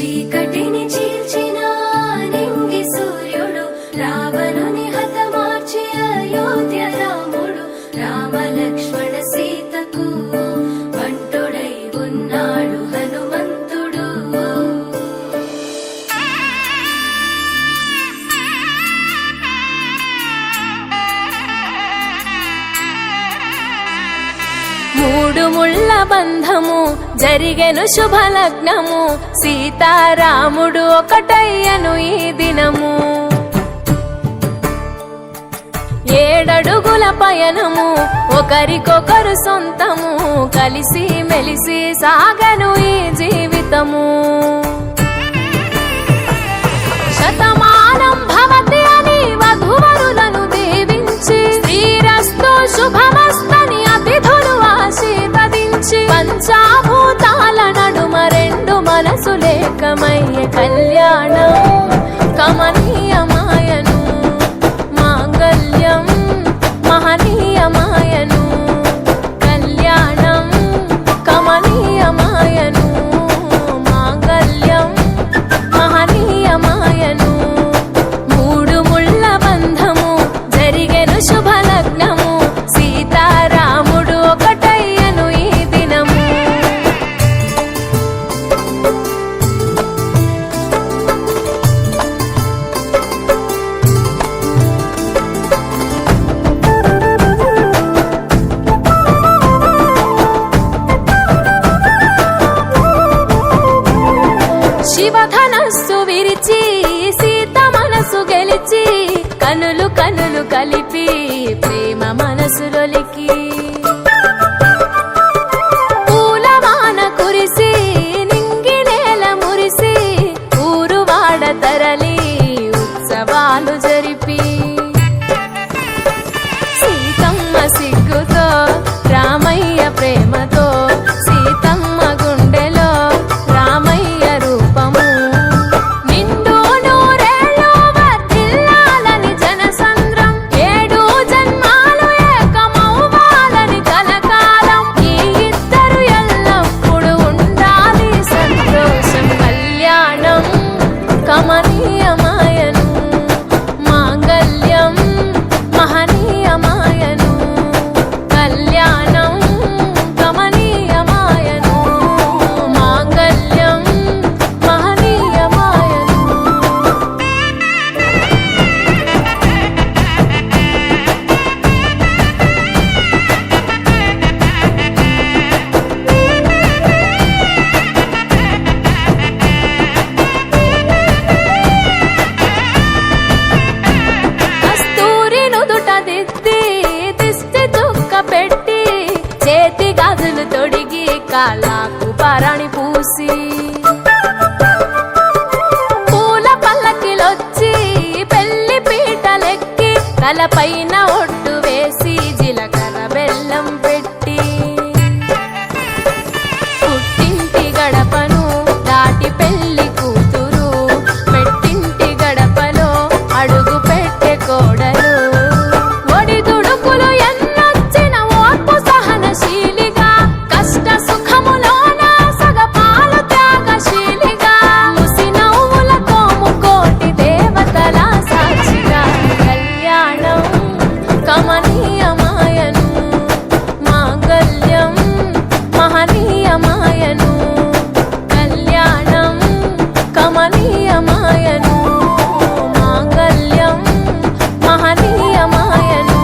చీకటిని చీల్చిన నింగి సూర్యుడు, రావణుని హతమార్చి అయోధ్య రాముడు, రామ లక్ష్మణ సీతకు బంటుడై ఉన్నాడు హనుమంతుడు. మూడు ముళ్ళ బంధము జరిగెను శుభలగ్నము, సీతారాముడు ఒకటయ్యను ఈ దినము. 7 అడుగుల పయనము ఒకరికొకరు సొంతము, కలిసి మెలిసి సాగను ఈ జీవితము. శతమానం భవతి అని వధువరులను దీవించి, శ్రీరస్తు శుభమస్తని అతిథులు ఆశీర్వదించి, పంచాభూతాల నడుమ 2 మనసులేకమయ్య కళ్యాణం కమనీయమాయను, మాంగళ్యం మహనీయమాయను, కళ్యాణం కమనీయమాయను, మాంగళ్యం మహనీయమాయను. 3 ముళ్ళ బంధము జరిగెను శుభలగ్నము, సీతారాముడు ఒకటయ్యను ఈ దినము. శివధనస్సు విరిచి సీత మనసు గెలిచి, కనులు కనులు కలిపి ప్రేమ మనసులొలికి, పూలవాన కురిసి నింగి నేల మురిసి, ఊరువాడ తరలి ఉత్సవాలు జరిపి, సీతమ్మ సిగ్గుతో రామయ్య ప్రేమతో, సీతమ్మ గుండెలో రామయ్య రూపము. నిండు నూరేళ్ళు వర్ధిల్లాలని జనసంద్రం, 7 జన్మాలు ఏకమవ్వాలని కలకాలం, ఈ ఇద్దరు ఎల్లప్పుడూ ఉండాలి సంతోషం. కళ్యాణం కమనీయమాయను, మాంగళ్యం మహనీయమాయను, కళ్యాణం కమనీయమాయను, మాంగళ్యం మహనీయమాయను. కస్తూరి నుదుట దిద్ది దిష్టి చుక్క పెట్టి, చేతి గాజులు తొడిగి కాళ్ళకు పారాణి పూసి, పూల పల్లకిలొచ్చి పెళ్లి పీటలెక్కి, తలపైన ఒట్టు వేసి జీలకర్ర బెల్లం పెట్టి, పుట్టింటి గడపను దాటి పెళ్లి కూతురు, పెట్టింటి గడపలో అడుగు పెట్టే కోడలు. ఒడిదుడుకులు ఎన్నొచ్చిన ఓర్పు సహనశీలిగా, కష్ట సుఖములోన సగపాలు త్యాగశీలిగా, ముసి నవ్వులతో ముకోటి దేవతల సాక్షిగా. కళ్యాణం కమనీయమాయను, మాంగళ్యం మహనీయమాయను, కళ్యాణం కమనీయమాయను, మాంగళ్యం మహనీయమాయను.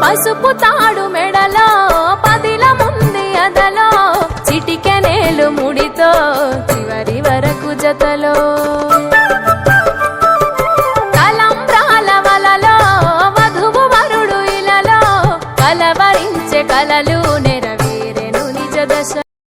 పసుపు తాడు మెడలో పదిల ముంది అదలో, చిటికెనేలు ముడితో చివరి వరకు జతలో.